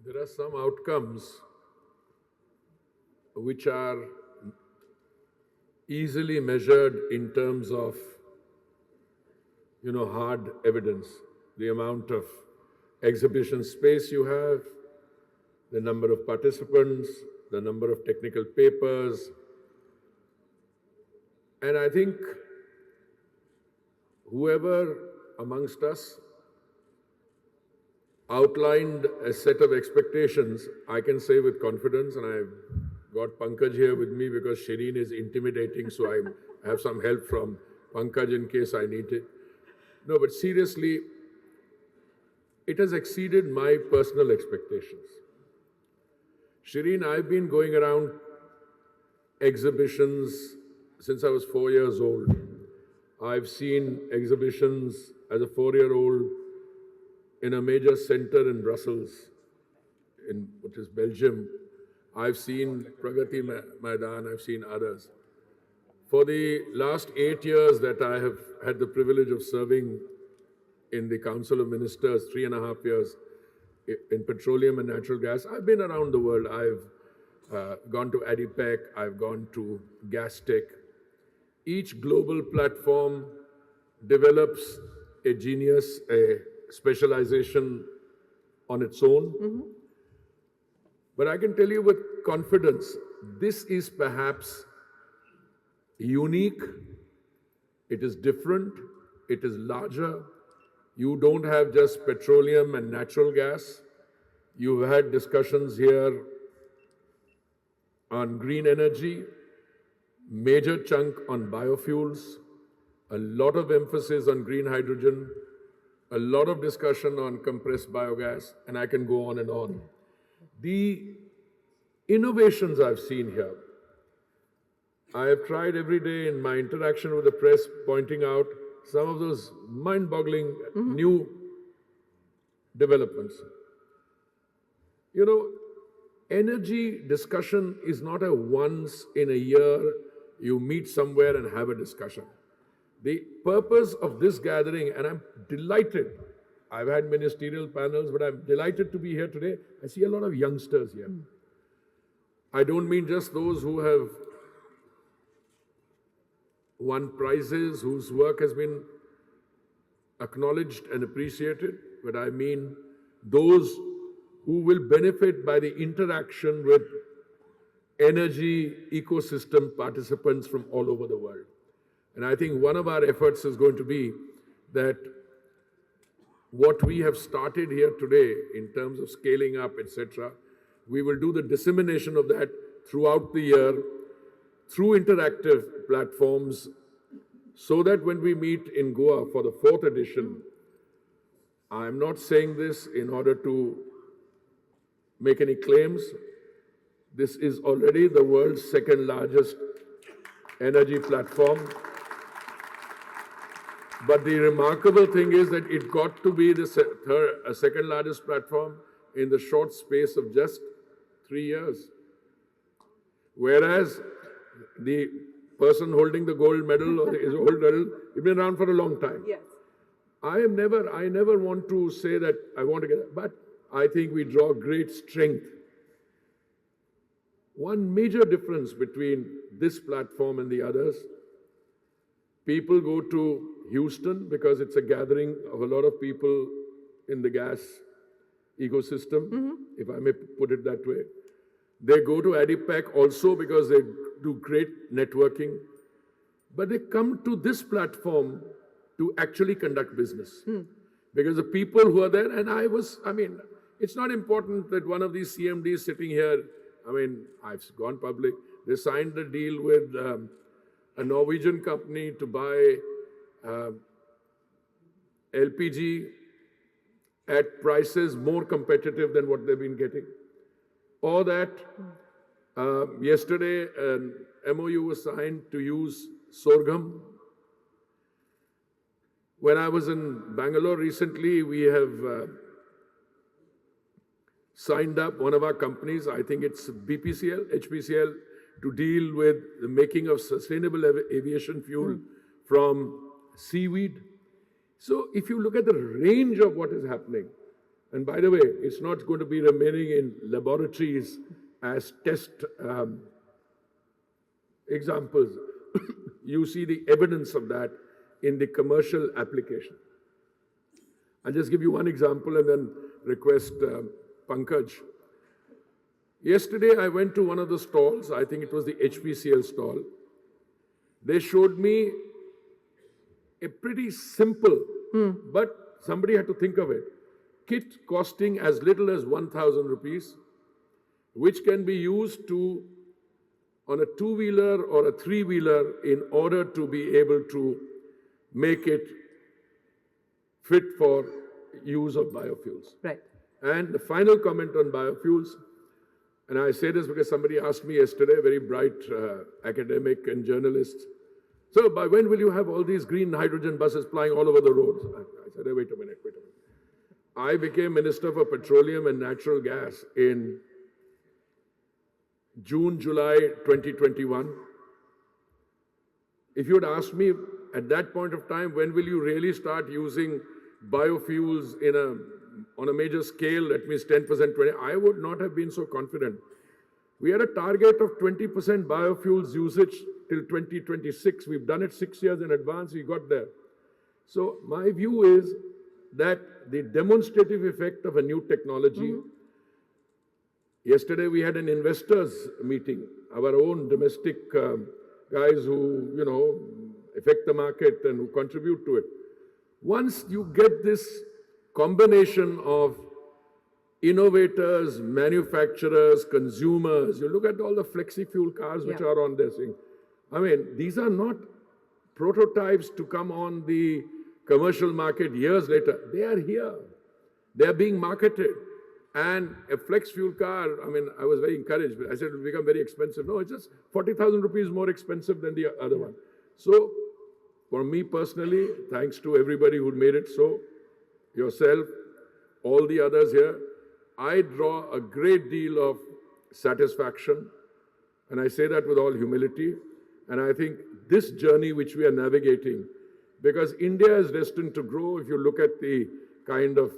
There are some outcomes which are easily measured in terms of, hard evidence. The amount of exhibition space you have, the number of participants, the number of technical papers. And I think whoever amongst us outlined a set of expectations, I can say with confidence, and I've got Pankaj here with me because Shireen is intimidating, so I have some help from Pankaj in case I need it. No, but seriously, it has exceeded my personal expectations. Shireen, I've been going around exhibitions since I was 4 years old. I've seen exhibitions as a 4-year-old in a major center in Brussels, in what is Belgium. I've seen Pragati Maidan, I've seen others. For the last 8 years that I have had the privilege of serving in the Council of Ministers, 3.5 years in petroleum and natural gas, I've been around the world. I've gone to ADIPEC, I've gone to GasTech. Each global platform develops a genius, a specialization on its own. But I can tell you with confidence, this is perhaps unique, it is different, it is larger. You don't have just petroleum and natural gas. You've had discussions here on green energy, major chunk on biofuels, a lot of emphasis on green hydrogen, a lot of discussion on compressed biogas, and I can go on and on. The innovations I've seen here, I have tried every day in my interaction with the press pointing out some of those mind-boggling new developments. Energy discussion is not a once in a year you meet somewhere and have a discussion. The purpose of this gathering, and I'm delighted, I've had ministerial panels, but I'm delighted to be here today. I see a lot of youngsters here. I don't mean just those who have won prizes, whose work has been acknowledged and appreciated, but I mean those who will benefit by the interaction with energy ecosystem participants from all over the world. And I think one of our efforts is going to be that what we have started here today in terms of scaling up, etc., we will do the dissemination of that throughout the year through interactive platforms so that when we meet in Goa for the 4th edition, I'm not saying this in order to make any claims. This is already the world's 2nd largest energy platform. But the remarkable thing is that it got to be the 2nd largest platform in the short space of just 3 years. Whereas the person holding the gold medal or the gold medal, he's been around for a long time. Yes. I never want to say that I want to get, but I think we draw great strength. One major difference between this platform and the others, people go to Houston because it's a gathering of a lot of people in the gas ecosystem, if I may put it that way. They go to ADIPEC also because they do great networking. But they come to this platform to actually conduct business. Because the people who are there, and it's not important that one of these CMDs sitting here, I've gone public, they signed a deal with a Norwegian company to buy LPG at prices more competitive than what they've been getting. Or that yesterday an MOU was signed to use sorghum. When I was in Bangalore recently, we have signed up one of our companies, I think it's BPCL, HPCL, to deal with the making of sustainable aviation fuel from seaweed. So if you look at the range of what is happening, And by the way, it's not going to be remaining in laboratories as test examples. You see the evidence of that in the commercial application. I'll just give you one example and then request Pankaj. Yesterday, I went to one of the stalls. I think it was the HPCL stall. They showed me a pretty simple, but somebody had to think of it, kit costing as little as 1,000 rupees, which can be used to on a two-wheeler or a three-wheeler in order to be able to make it fit for use of biofuels. Right. And the final comment on biofuels, and I say this because somebody asked me yesterday, a very bright academic and journalist, so by when will you have all these green hydrogen buses flying all over the roads? I said, hey, wait a minute. I became Minister for Petroleum and Natural Gas in June, July 2021. If you had asked me at that point of time, when will you really start using biofuels on a major scale, that means 10%, 20%, I would not have been so confident. We had a target of 20% biofuels usage till 2026. We've done it 6 years in advance, we got there. So my view is that the demonstrative effect of a new technology. Yesterday we had an investors meeting, our own domestic guys who, affect the market and who contribute to it. Once you get this combination of innovators, manufacturers, consumers, you look at all the flexi-fuel cars which are on this thing. I mean, these are not prototypes to come on the commercial market years later. They are here. They are being marketed. And a flex fuel car, I mean, I was very encouraged, but I said it will become very expensive. No, it's just 40,000 rupees more expensive than the other one. So, for me personally, thanks to everybody who made it so, yourself, all the others here, I draw a great deal of satisfaction, and I say that with all humility. And I think this journey which we are navigating, because India is destined to grow, if you look at the kind of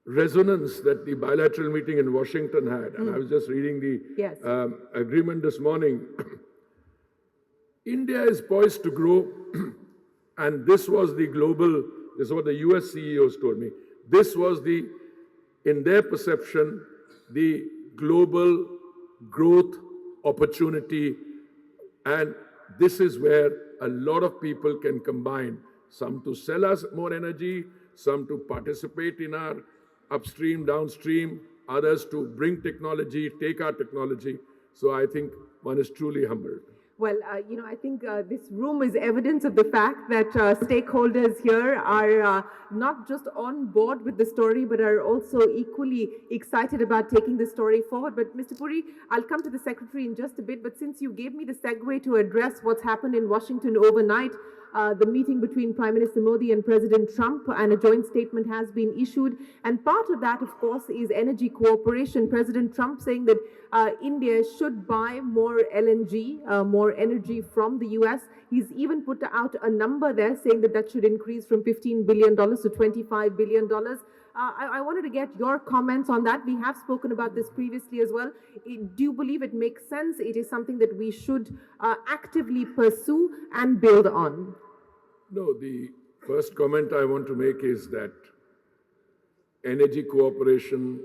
resonance that the bilateral meeting in Washington had, and I was just reading the agreement this morning. India is poised to grow, and this was the global, this is what the US CEOs told me, this was the, in their perception, the global growth opportunity, and this is where a lot of people can combine, some to sell us more energy, some to participate in our upstream, downstream, others to bring technology, take our technology. So I think one is truly humbled. Well, I think this room is evidence of the fact that stakeholders here are not just on board with the story, but are also equally excited about taking the story forward. But Mr. Puri, I'll come to the Secretary in just a bit, but since you gave me the segue to address what's happened in Washington overnight, the meeting between Prime Minister Modi and President Trump, and a joint statement has been issued. And part of that, of course, is energy cooperation. President Trump saying that India should buy more LNG, more energy from the US. He's even put out a number there saying that that should increase from $15 billion to $25 billion. I wanted to get your comments on that. We have spoken about this previously as well. Do you believe it makes sense? It is something that we should actively pursue and build on? No, the first comment I want to make is that energy cooperation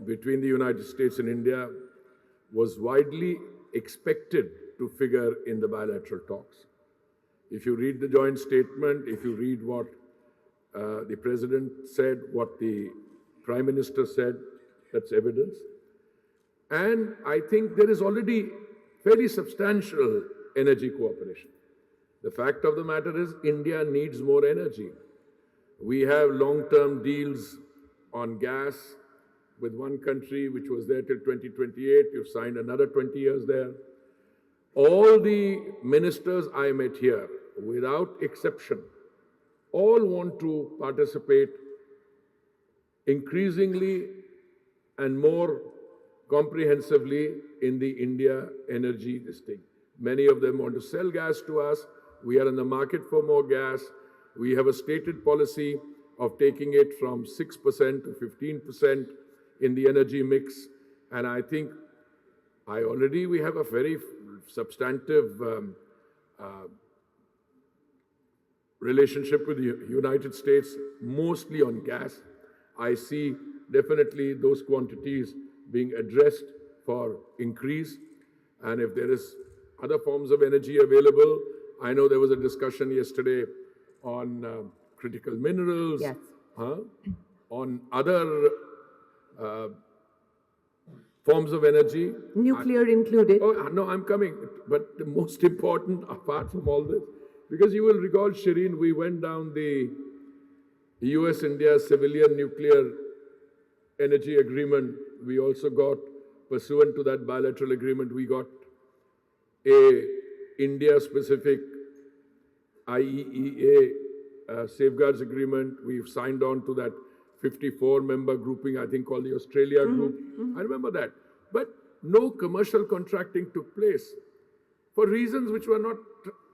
between the United States and India was widely expected to figure in the bilateral talks. If you read the joint statement, if you read what the President said, what the Prime Minister said, that's evidence. And I think there is already fairly substantial energy cooperation. The fact of the matter is India needs more energy. We have long-term deals on gas with one country which was there till 2028. You've signed another 20 years there. All the ministers I met here, without exception, all want to participate increasingly and more comprehensively in the India energy thing. Many of them want to sell gas to us. We are in the market for more gas. We have a stated policy of taking it from 6% to 15% in the energy mix. And I think we have a very substantive relationship with the United States, mostly on gas. I see definitely those quantities being addressed for increase. And if there is other forms of energy available, I know there was a discussion yesterday on critical minerals, Yes. on other forms of energy. Nuclear included. Oh, no, I'm coming. But the most important, apart from all this, because you will recall, Shireen, we went down the US-India civilian nuclear energy agreement. We also got, pursuant to that bilateral agreement, we got a India-specific IEEA safeguards agreement. We've signed on to that 54-member grouping, I think called the Australia Group. I remember that. But no commercial contracting took place for reasons which were not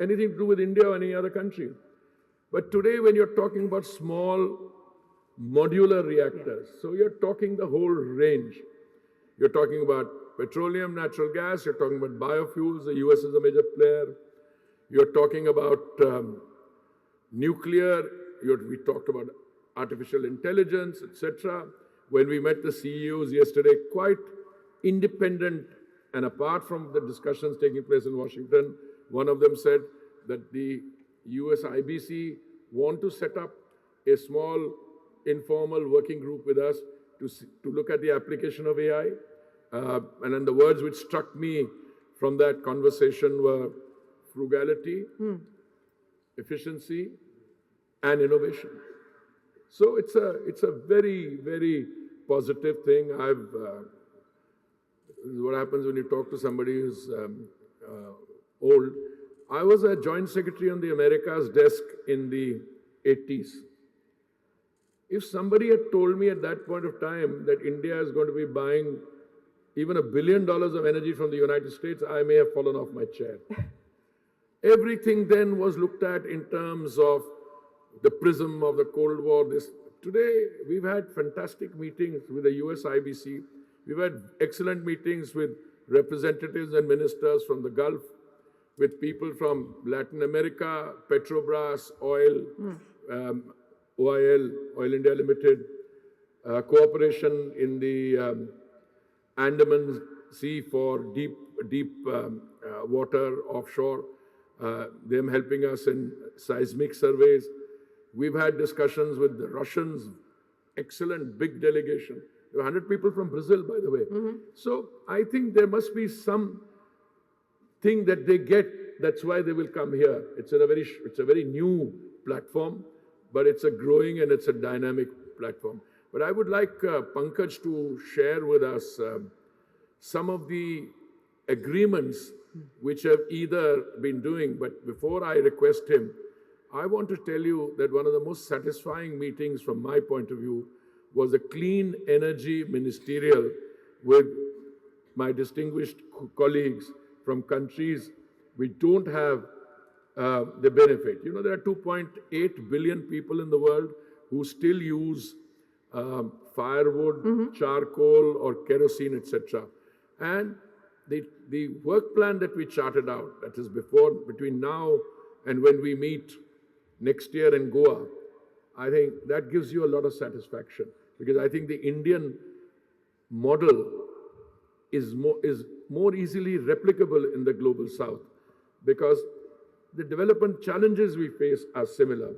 anything to do with India or any other country. But today, when you're talking about small modular reactors, so you're talking the whole range. You're talking about petroleum, natural gas, you're talking about biofuels, the US is a major player. You're talking about nuclear, we talked about artificial intelligence, etc. When we met the CEOs yesterday, quite independent, and apart from the discussions taking place in Washington, one of them said that the US IBC want to set up a small informal working group with us to look at the application of AI. And then the words which struck me from that conversation were frugality, efficiency, and innovation. So it's a very, very positive thing. This is what happens when you talk to somebody who's old. I was a joint secretary on the Americas desk in the 80s. If somebody had told me at that point of time that India is going to be buying even $1 billion of energy from the United States, I may have fallen off my chair. Everything then was looked at in terms of the prism of the Cold War. Today, we've had fantastic meetings with the US IBC. We've had excellent meetings with representatives and ministers from the Gulf, with people from Latin America, Petrobras, oil, OIL, Oil India Limited, cooperation in the Andaman Sea for deep water offshore, them helping us in seismic surveys. We've had discussions with the Russians, excellent big delegation. There were 100 people from Brazil, by the way. So I think there must be some thing that they get. That's why they will come here. It's a very new platform, but it's a growing and it's a dynamic platform. But I would like Pankaj to share with us some of the agreements which have either been doing. But before I request him, I want to tell you that one of the most satisfying meetings from my point of view was a clean energy ministerial with my distinguished colleagues from countries which don't have the benefit. You know, there are 2.8 billion people in the world who still use firewood, charcoal, or kerosene, etc. And the work plan that we charted out, that is between now and when we meet next year in Goa, I think that gives you a lot of satisfaction, because I think the Indian model is more easily replicable in the global south, because the development challenges we face are similar.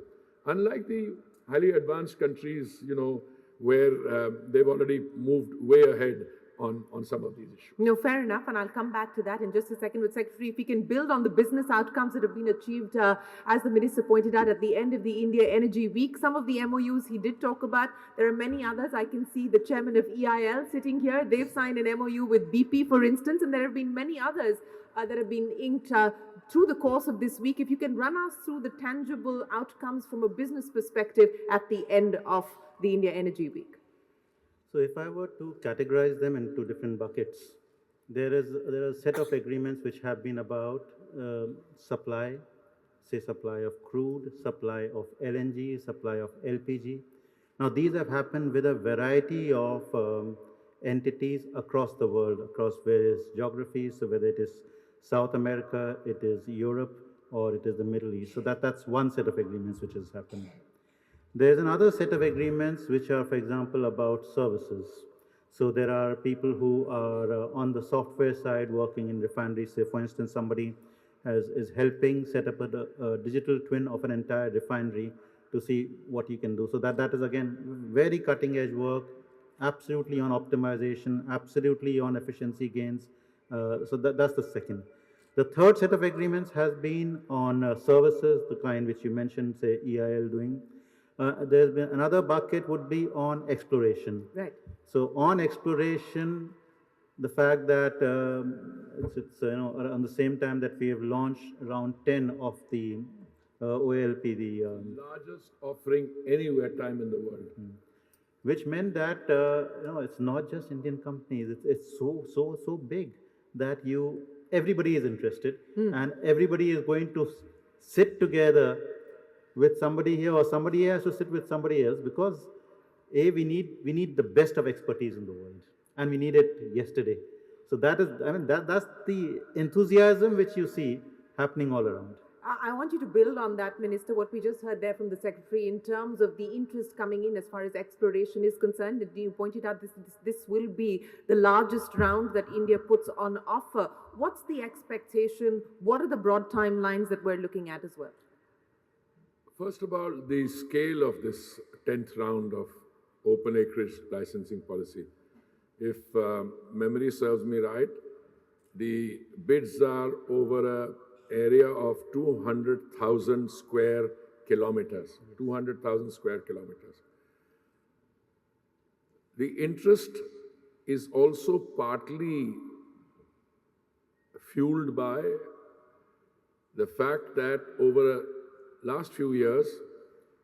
Unlike the highly advanced countries, you know, where they've already moved way ahead on some of these issues. No, fair enough, and I'll come back to that in just a second with Secretary. If we can build on the business outcomes that have been achieved, as the Minister pointed out at the end of the India Energy Week, some of the MOUs he did talk about. There are many others. I can see the chairman of EIL sitting here. They've signed an MOU with BP, for instance, and there have been many others that have been inked through the course of this week. If you can run us through the tangible outcomes from a business perspective at the end of the India Energy Week. So if I were to categorize them into different buckets, there are a set of agreements which have been about supply, say supply of crude, supply of LNG, supply of LPG, Now, these have happened with a variety of entities across the world, across various geographies. So, whether it is South America, it is Europe, or it is the Middle East. So, that's one set of agreements which has happened. There's another set of agreements which are, for example, about services. So there are people who are on the software side working in refineries. Say, for instance, somebody is helping set up a digital twin of an entire refinery to see what you can do. So that is, again, very cutting edge work, absolutely on optimization, absolutely on efficiency gains. So that's the second. The third set of agreements has been on services, the kind which you mentioned, say EIL doing. There's been another bucket would be on exploration. Right. So on exploration, the fact that it's around the same time that we have launched around 10 of the OALP, the Largest offering anywhere time in the world. which meant that it's not just Indian companies. It's so big that everybody is interested, and everybody is going to sit together with somebody here, or somebody has to sit with somebody else, because we need the best of expertise in the world, and we need it yesterday. So that's the enthusiasm which you see happening all around. I want you to build on that, Minister, what we just heard there from the Secretary in terms of the interest coming in as far as exploration is concerned. You pointed out this will be the largest round that India puts on offer. What's the expectation? What are the broad timelines that we're looking at as well? First of all, the scale of this 10th round of open acreage licensing policy. If memory serves me right, the bids are over an area of 200,000 square kilometers. 200,000 square kilometers. The interest is also partly fueled by the fact that over a last few years,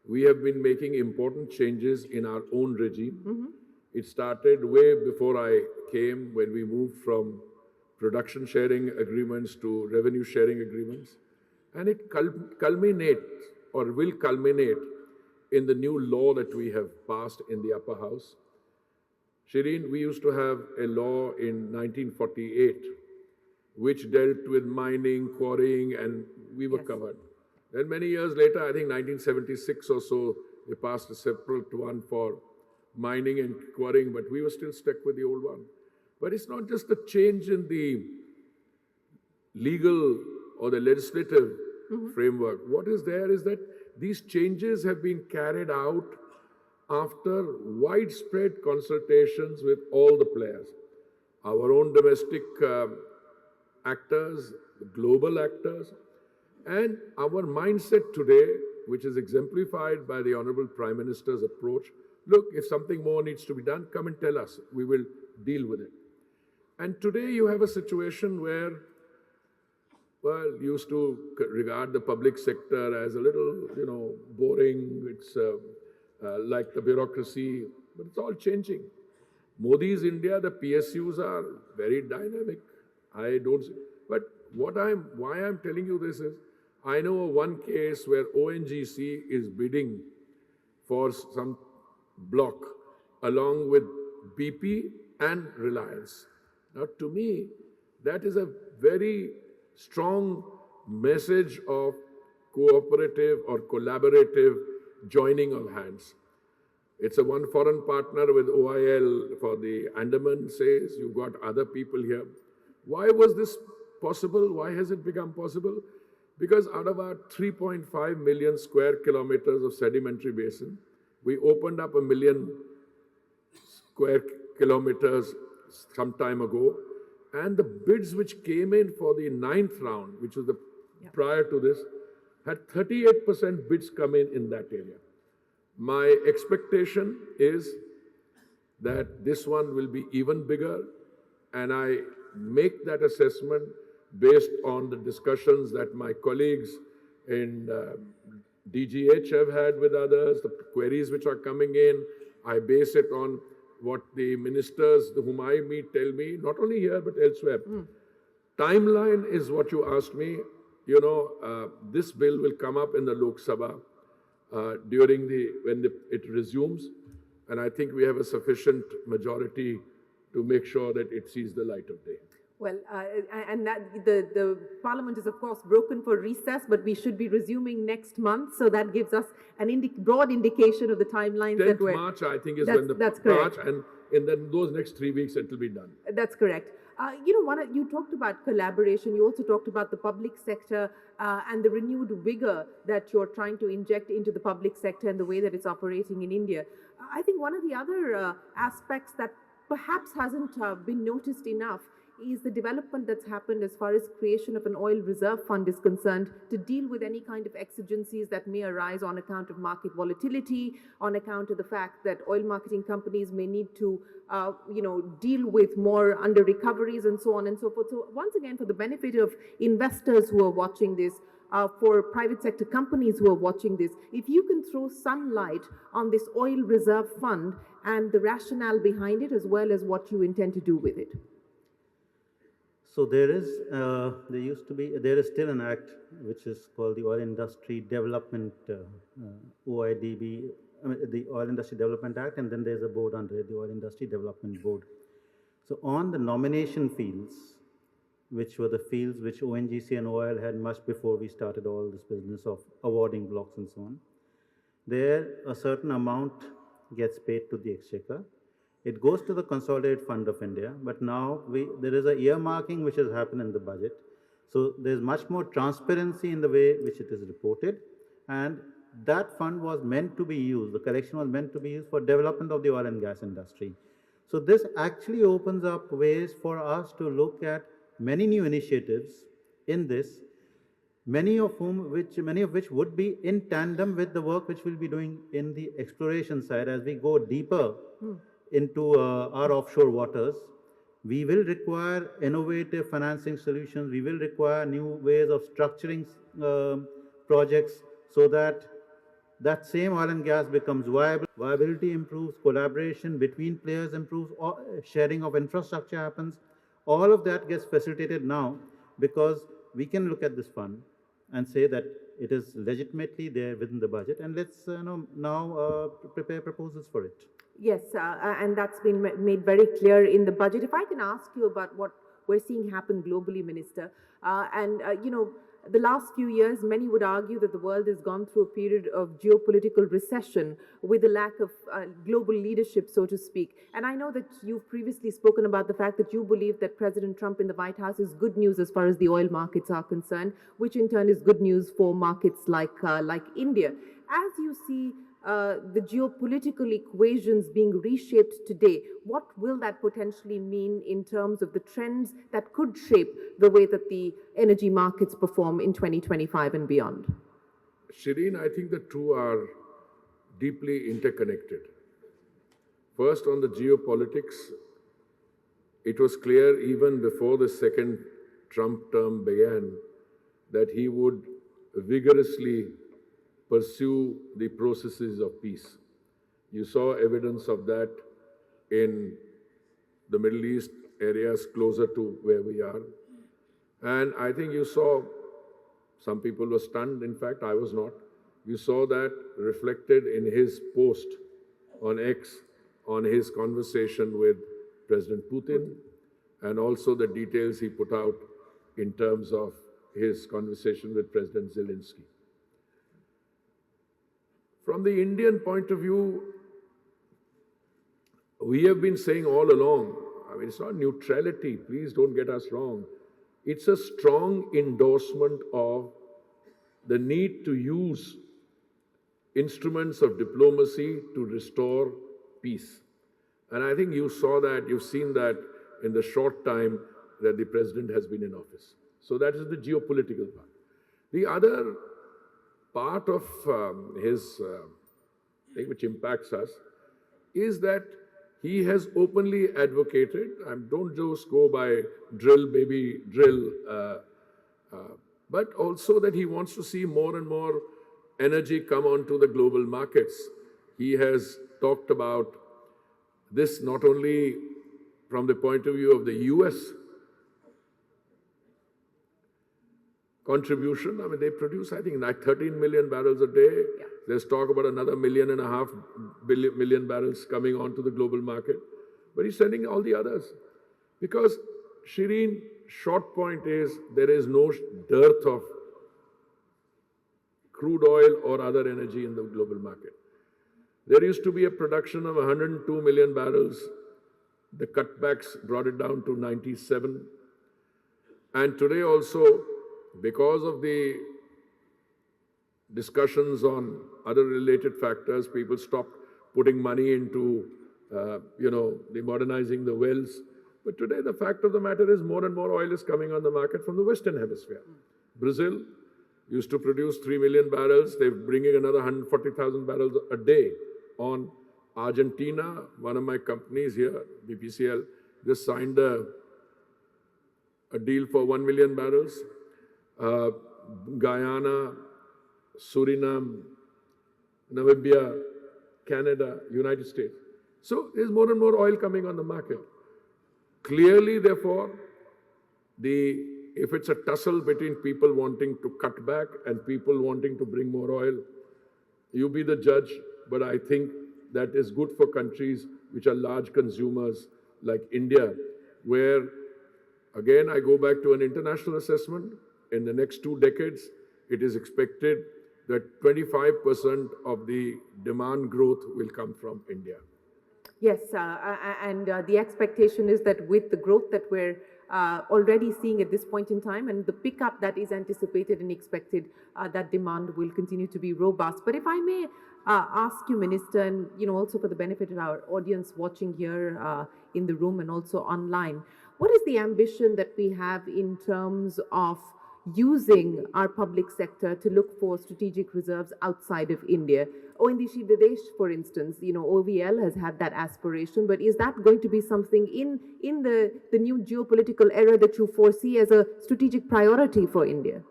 we have been making important changes in our own regime. It started way before I came, when we moved from production sharing agreements to revenue sharing agreements. And it culminates, or will culminate, in the new law that we have passed in the upper house. Shireen, we used to have a law in 1948, which dealt with mining, quarrying, and we were covered. Then many years later, I think 1976 or so, they passed a separate one for mining and quarrying, but we were still stuck with the old one. But it's not just a change in the legal or the legislative framework. What is there is that these changes have been carried out after widespread consultations with all the players. Our own domestic actors, the global actors, and our mindset today, which is exemplified by the Honorable Prime Minister's approach. Look, if something more needs to be done, come and tell us. We will deal with it. And today you have a situation where, well, used to regard the public sector as a little, boring. It's like the bureaucracy, but it's all changing. Modi's India, the PSUs are very dynamic. I don't see. But why I'm telling you this is, I know one case where ONGC is bidding for some block along with BP and Reliance. Now, to me, that is a very strong message of cooperative or collaborative joining of hands. It's a one foreign partner with OIL for the Andaman says, you've got other people here. Why was this possible? Why has it become possible? Because out of our 3.5 million square kilometers of sedimentary basin, we opened up 1 million square kilometers some time ago. And the bids which came in for the 9th round, which was the prior to this, had 38% bids come in that area. My expectation is that this one will be even bigger, and I make that assessment based on the discussions that my colleagues in DGH have had with others, the queries which are coming in. I base it on what the ministers whom I meet tell me, not only here but elsewhere. Timeline is what you asked me. This bill will come up in the Lok Sabha when it resumes. And I think we have a sufficient majority to make sure that it sees the light of day. Well, and that the Parliament is, of course, broken for recess, but we should be resuming next month. So that gives us an broad indication of the timelines 10th that we're... March, I think, is when the that's March, correct. and in then those next 3 weeks, it will be done. That's correct. You talked about collaboration. You also talked about the public sector and the renewed vigor that you're trying to inject into the public sector and the way that it's operating in India. I think one of the other aspects that perhaps hasn't been noticed enough is the development that's happened as far as creation of an oil reserve fund is concerned to deal with any kind of exigencies that may arise on account of market volatility, on account of the fact that oil marketing companies may need to, deal with more under recoveries and so on and so forth. So once again, for the benefit of investors who are watching this, for private sector companies who are watching this, if you can throw some light on this oil reserve fund and the rationale behind it, as well as what you intend to do with it. So there is still an act which is called the Oil Industry Development, OIDB, the Oil Industry Development Act, and then there's a board under it, the Oil Industry Development Board. So on the nomination fields, which were the fields which ONGC and OIL had much before we started all this business of awarding blocks and so on, there a certain amount gets paid to the exchequer. It goes to the Consolidated Fund of India, but now there is a earmarking which has happened in the budget. So there's much more transparency in the way which it is reported, and that fund was meant to be used, the collection was meant to be used for development of the oil and gas industry. So this actually opens up ways for us to look at many new initiatives in this, many of which would be in tandem with the work which we'll be doing in the exploration side as we go deeper into our offshore waters. We will require innovative financing solutions. We will require new ways of structuring projects so that that same oil and gas becomes viable. Viability improves, collaboration between players improves, sharing of infrastructure happens. All of that gets facilitated now because we can look at this fund and say that it is legitimately there within the budget, and let's now prepare proposals for it. Yes, and that's been made very clear in the budget. If I can ask you about what we're seeing happen globally, Minister, the last few years, many would argue that the world has gone through a period of geopolitical recession with a lack of global leadership, so to speak. And I know that you've previously spoken about the fact that you believe that President Trump in the White House is good news as far as the oil markets are concerned, which in turn is good news for markets like India. As you see the geopolitical equations being reshaped today, what will that potentially mean in terms of the trends that could shape the way that the energy markets perform in 2025 and beyond? Shireen, I think the two are deeply interconnected. First, on the geopolitics, it was clear even before the second Trump term began that he would vigorously pursue the processes of peace. You saw evidence of that in the Middle East areas closer to where we are. And I think you saw, some people were stunned, in fact, I was not. You saw that reflected in his post on X, on his conversation with President Putin, and also the details he put out in terms of his conversation with President Zelensky. From the Indian point of view, we have been saying all along, I mean, it's not neutrality, please don't get us wrong. It's a strong endorsement of the need to use instruments of diplomacy to restore peace. And I think you saw that, you've seen that in the short time that the president has been in office. So that is the geopolitical part. The other part of his thing which impacts us is that he has openly advocated, and don't just go by drill, baby, drill, but also that he wants to see more and more energy come onto the global markets. He has talked about this not only from the point of view of the US contribution. I mean, they produce, I think, like 13 million barrels a day. Yeah. There's talk about another 1.5 million barrels coming onto the global market. But he's sending all the others. Because, Shireen, short point is there is no dearth of crude oil or other energy in the global market. There used to be a production of 102 million barrels. The cutbacks brought it down to 97. And today also, because of the discussions on other related factors, people stopped putting money into, the modernizing the wells. But today the fact of the matter is more and more oil is coming on the market from the Western Hemisphere. Brazil used to produce 3 million barrels. They're bringing another 140,000 barrels a day on. Argentina, one of my companies here, BPCL, just signed a deal for 1 million barrels. Guyana, Suriname, Namibia, Canada, United States. So there's more and more oil coming on the market. Clearly, therefore, if it's a tussle between people wanting to cut back and people wanting to bring more oil, you be the judge. But I think that is good for countries which are large consumers like India, where, again, I go back to an international assessment. In the next 2 decades, it is expected that 25% of the demand growth will come from India. Yes, and the expectation is that with the growth that we're already seeing at this point in time and the pickup that is anticipated and expected, that demand will continue to be robust. But if I may ask you, Minister, and also for the benefit of our audience watching here in the room and also online, what is the ambition that we have in terms of using our public sector to look for strategic reserves outside of India? ONDC Videsh, for instance, OVL has had that aspiration, but is that going to be something in the new geopolitical era that you foresee as a strategic priority for India?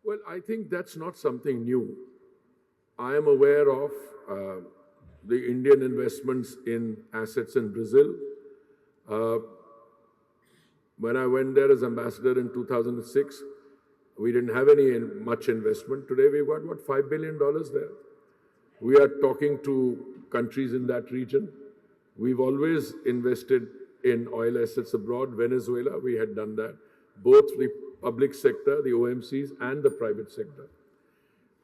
Well, I think that's not something new. I am aware of the Indian investments in assets in Brazil. When I went there as ambassador in 2006, we didn't have much investment. Today we've got, $5 billion there. We are talking to countries in that region. We've always invested in oil assets abroad. Venezuela, we had done that. Both the public sector, the OMCs, and the private sector.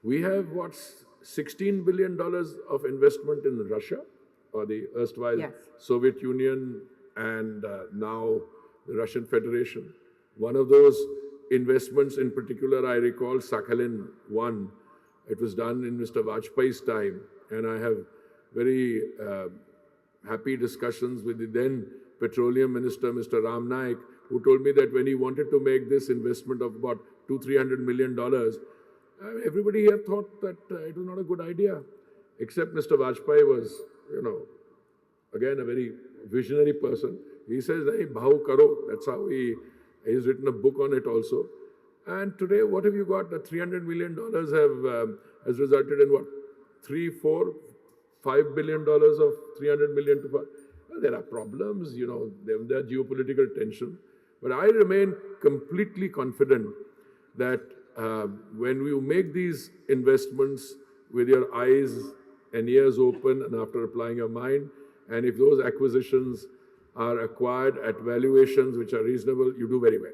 We have, $16 billion of investment in Russia, or the erstwhile Soviet Union, and now the Russian Federation. One of those investments in particular, I recall Sakhalin-1. It was done in Mr. Vajpayee's time, and I have very happy discussions with the then Petroleum Minister, Mr. Ram Naik, who told me that when he wanted to make this investment of about $200-300 million, everybody here thought that it was not a good idea, except Mr. Vajpayee was, again, a very visionary person. He says, hey, bhau karo. That's how he's written a book on it also. And today, what have you got? The $300 million has resulted in what? $3, $4, $5 billion of 300 million to 5. Well, there are problems, there are geopolitical tension. But I remain completely confident that when you make these investments with your eyes and ears open and after applying your mind, and if those acquisitions are acquired at valuations which are reasonable, you do very well.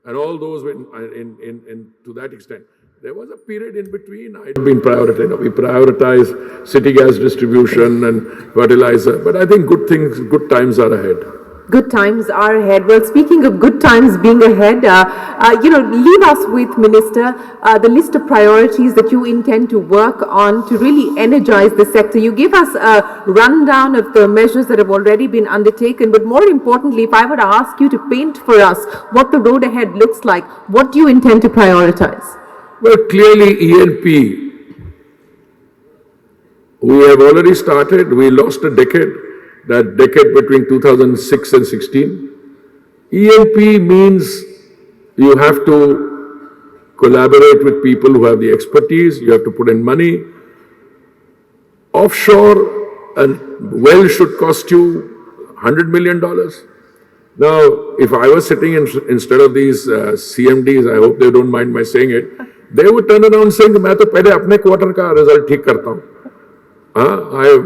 And all those to that extent. There was a period in between I'd been prioritized. We prioritized city gas distribution and fertilizer. But I think good times are ahead. Good times are ahead. Well, speaking of good times being ahead, leave us with, Minister, the list of priorities that you intend to work on to really energize the sector. You give us a rundown of the measures that have already been undertaken, but more importantly, if I were to ask you to paint for us what the road ahead looks like, what do you intend to prioritize? Well, clearly E&P, we have already started. We lost a decade. That decade between 2006 and 16. E&P means you have to collaborate with people who have the expertise, you have to put in money. Offshore, a well should cost you $100 million. Now, if I was sitting instead of these CMDs, I hope they don't mind my saying it, they would turn around saying, मैं तो पहले अपने quarter का result ठीक करता हूँ, हाँ,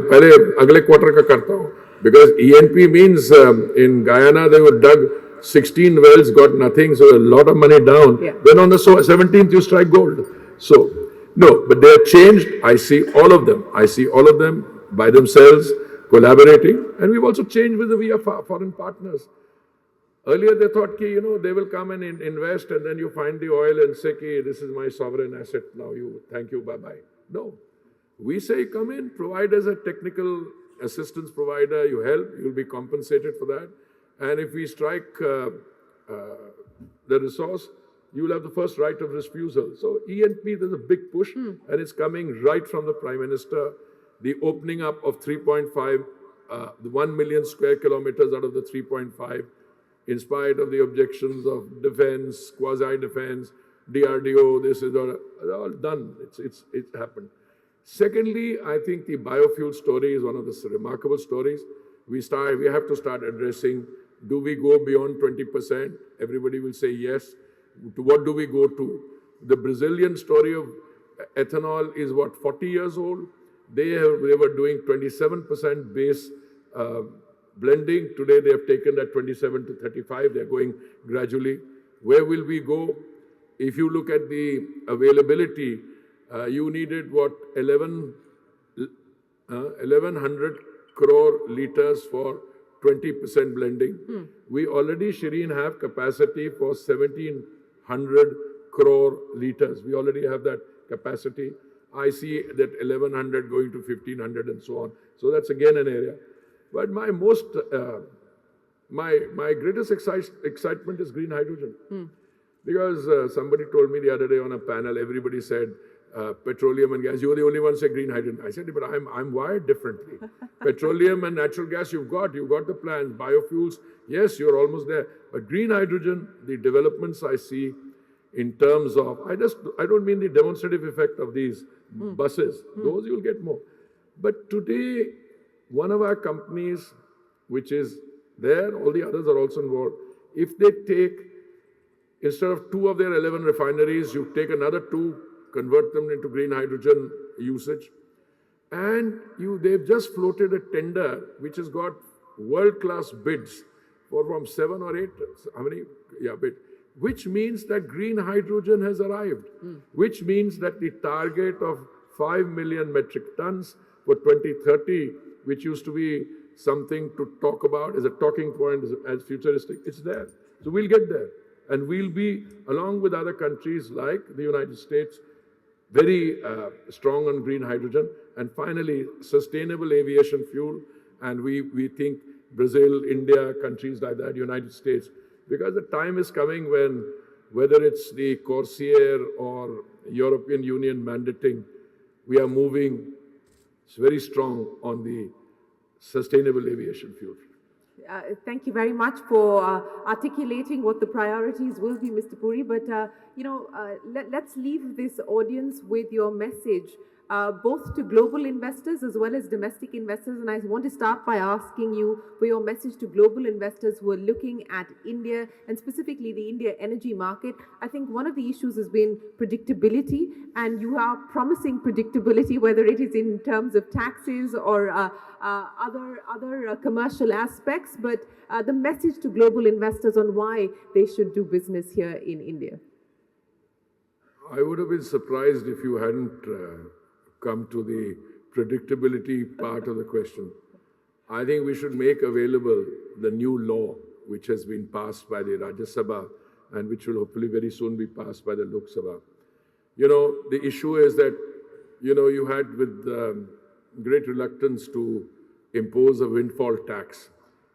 पहले अगले क्वार्टर का करता हूँ, because ENP means in Guyana they were dug 16 wells, got nothing, so a lot of money down. Yeah. Then on the 17th you strike gold. So no, but they have changed. I see all of them. I see all of them by themselves collaborating, and we've also changed with the via foreign partners. Earlier they thought ki, they will come and invest and then you find the oil and say ki, this is my sovereign asset now, thank you, bye-bye. No. We say come in, provide as a technical assistance provider, you help, you'll be compensated for that. And if we strike the resource, you will have the first right of refusal. So ENP, there's a big push and it's coming right from the Prime Minister. The opening up of 3.5, the 1 million square kilometers out of the 3.5, in spite of the objections of defense, quasi-defense, DRDO, this is all done. It's happened. Secondly, I think the biofuel story is one of the remarkable stories. We have to start addressing, do we go beyond 20%? Everybody will say yes. To what do we go to? The Brazilian story of ethanol is what, 40 years old? They were doing 27% base blending. Today they have taken that 27 to 35. They're going gradually. Where will we go? If you look at the availability, you needed what, 1100 crore liters for 20% blending. We already, Shireen, have capacity for 1700 crore liters. We already have that capacity. I see that 1100 going to 1500 and so on. So that's again an area. But my greatest excitement is green hydrogen. Because somebody told me the other day on a panel, everybody said, petroleum and gas, you're the only one who said green hydrogen. I said, but I'm wired differently. Petroleum and natural gas, you've got the plans. Biofuels, yes, you're almost there. But green hydrogen, the developments I see in terms of, I don't mean the demonstrative effect of these buses. Those you'll get more. But today, one of our companies, which is there, all the others are also involved, if they take, instead of 2 of their 11 refineries, you take another 2, convert them into green hydrogen usage, and they've just floated a tender which has got world-class bids for from 7 or 8, how many? Yeah, bid. Which means that green hydrogen has arrived, which means that the target of 5 million metric tons for 2030, which used to be something to talk about as a talking point, as futuristic, it's there. So we'll get there. And we'll be, along with other countries like the United States, very strong on green hydrogen. And finally, sustainable aviation fuel. And we think Brazil, India, countries like that, United States, because the time is coming when, whether it's the Corsair or European Union mandating, we are moving very strong on the sustainable aviation fuel. Thank you very much for articulating what the priorities will be, Mr. Puri. But, let's leave this audience with your message, both to global investors as well as domestic investors. And I want to start by asking you for your message to global investors who are looking at India and specifically the India energy market. I think one of the issues has been predictability, and you are promising predictability, whether it is in terms of taxes or other commercial aspects, but the message to global investors on why they should do business here in India. I would have been surprised if you hadn't come to the predictability part of the question. I think we should make available the new law which has been passed by the Rajya Sabha and which will hopefully very soon be passed by the Lok Sabha. The issue is that, you had with great reluctance to impose a windfall tax.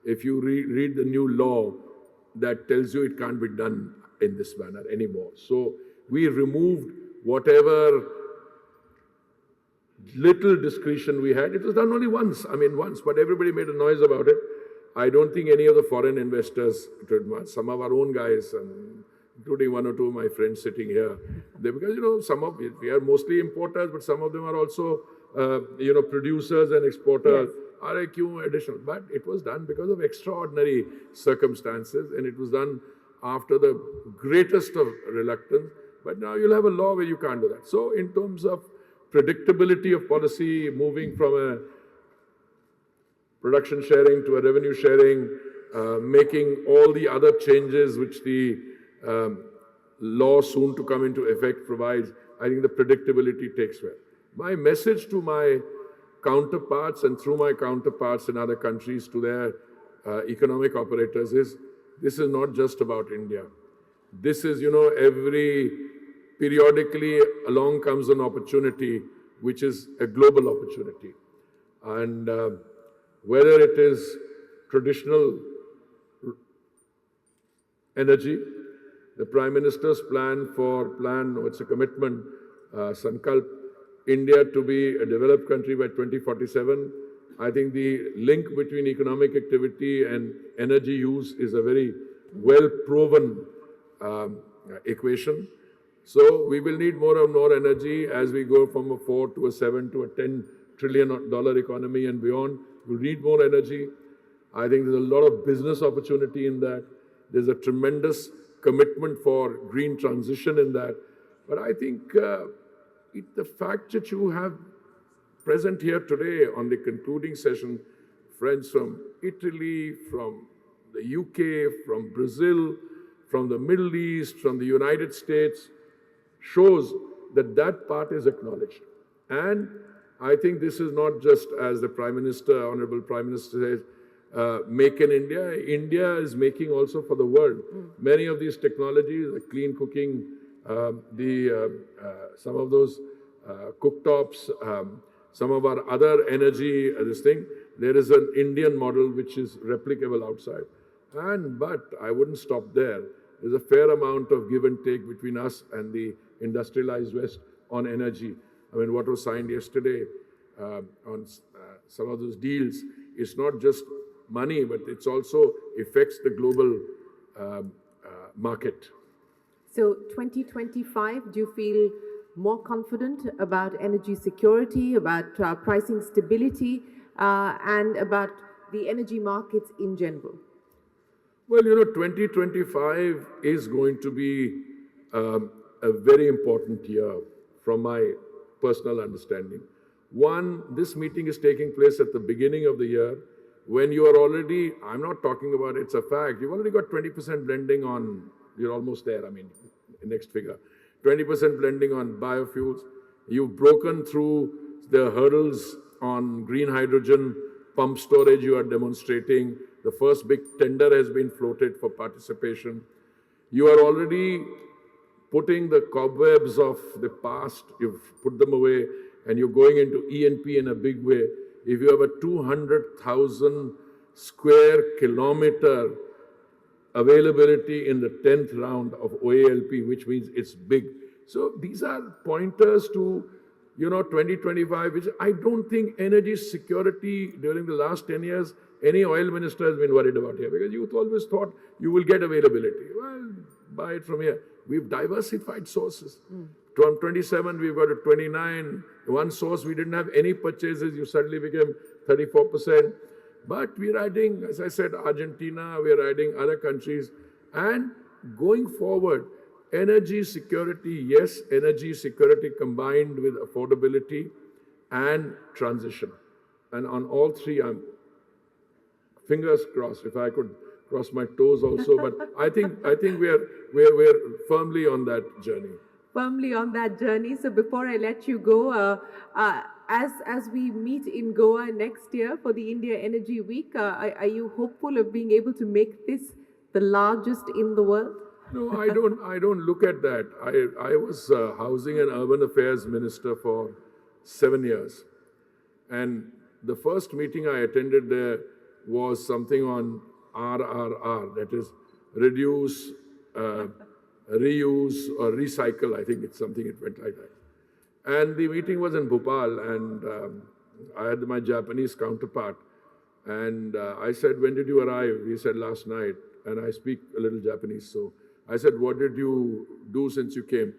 If you read the new law, that tells you it can't be done in this manner anymore. So we removed whatever little discretion we had. It was done only once, but everybody made a noise about it. I don't think any of the foreign investors, some of our own guys, including 1 or 2 of my friends sitting here, because, we are mostly importers, but some of them are also, producers and exporters. Yes. अरे क्यों additional? But it was done because of extraordinary circumstances, and it was done after the greatest of reluctance. But now you'll have a law where you can't do that. So in terms of predictability of policy, moving from a production sharing to a revenue sharing, making all the other changes which the law soon to come into effect provides, I think the predictability takes well. My message to my counterparts and through my counterparts in other countries to their economic operators is, this is not just about India. This is, periodically along comes an opportunity which is a global opportunity. And whether it is traditional energy, the Prime Minister's it's a commitment, Sankalp, India to be a developed country by 2047. I think the link between economic activity and energy use is a very well-proven equation. So we will need more and more energy as we go from a 4 to a 7 to a $10 trillion economy and beyond. We'll need more energy. I think there's a lot of business opportunity in that. There's a tremendous commitment for green transition in that. But I think the fact that you have present here today on the concluding session, friends from Italy, from the UK, from Brazil, from the Middle East, from the United States, shows that that part is acknowledged. And I think this is not just, as the Prime Minister, Honorable Prime Minister says, make in India. India is making also for the world. Many of these technologies, clean cooking, some of those cooktops, some of our other energy, there is an Indian model which is replicable outside. But I wouldn't stop there. There's a fair amount of give and take between us and the industrialized West on energy. I mean, what was signed yesterday on some of those deals, it's not just money, but it's also affects the global market. So 2025, do you feel more confident about energy security, about pricing stability, and about the energy markets in general? Well, 2025 is going to be a very important year from my personal understanding. One, this meeting is taking place at the beginning of the year when you are already, I'm not talking about it's a fact, you've already got 20% blending on, you're almost there, next figure. 20% blending on biofuels. You've broken through the hurdles on green hydrogen, pump storage you are demonstrating. The first big tender has been floated for participation. You are already putting the cobwebs of the past, you've put them away, and you're going into E&P in a big way. If you have a 200,000 square kilometer availability in the 10th round of OALP, which means it's big. So these are pointers to, 2025, which I don't think energy security during the last 10 years, any oil minister has been worried about here, because youth always thought you will get availability. Well, buy it from here. We've diversified sources. From 27, we've got to 29. One source, we didn't have any purchases. You suddenly became 34%. But we're adding, as I said, Argentina, we're adding other countries. And going forward, energy security, yes, energy security combined with affordability and transition. And on all three, I'm fingers crossed, if I could cross my toes also, but I think we're firmly on that journey. Firmly on that journey. So before I let you go, as we meet in Goa next year for the India Energy Week, are you hopeful of being able to make this the largest in the world? No, I don't look at that. I was Housing and Urban Affairs Minister for 7 years. And the first meeting I attended there was something on RRR, that is reduce, reuse or recycle. I think it's something, it went like that. And the meeting was in Bhopal, and I had my Japanese counterpart. And I said, when did you arrive? He said, last night. And I speak a little Japanese, so I said, what did you do since you came?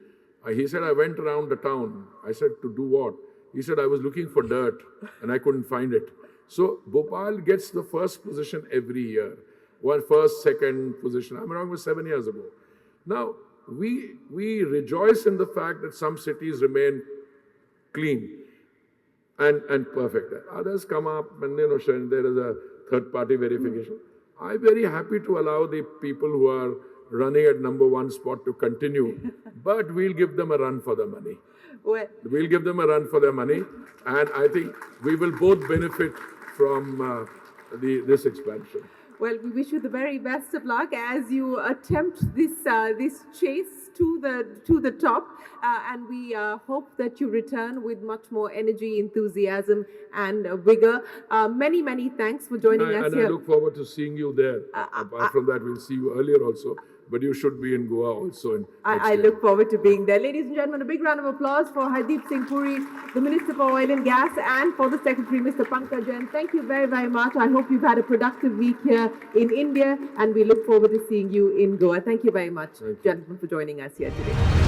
He said, I went around the town. I said, to do what? He said, I was looking for dirt, and I couldn't find it. So Bhopal gets the first position every year. One first, second position. I'm wrong with 7 years ago. Now, we rejoice in the fact that some cities remain clean and perfect. Others come up and there is a third-party verification. I'm very happy to allow the people who are running at number one spot to continue, but we'll give them a run for their money. Well, We'll give them a run for their money, and I think we will both benefit from this expansion. well, we wish you the very best of luck as you attempt this chase to the top, and we hope that you return with much more energy, enthusiasm, and vigor. Many thanks for joining us And here. I look forward to seeing you there. Apart from that, we'll see you earlier also, but you should be in Goa also. I look forward to being there. Ladies and gentlemen, a big round of applause for Hardeep Singh Puri, the Minister for Oil and Gas, and for the Secretary, Mr. Pankaj Jain. Thank you very much. I hope you've had a productive week here in India, and we look forward to seeing you in Goa. Thank you very much, gentlemen, for joining us here today.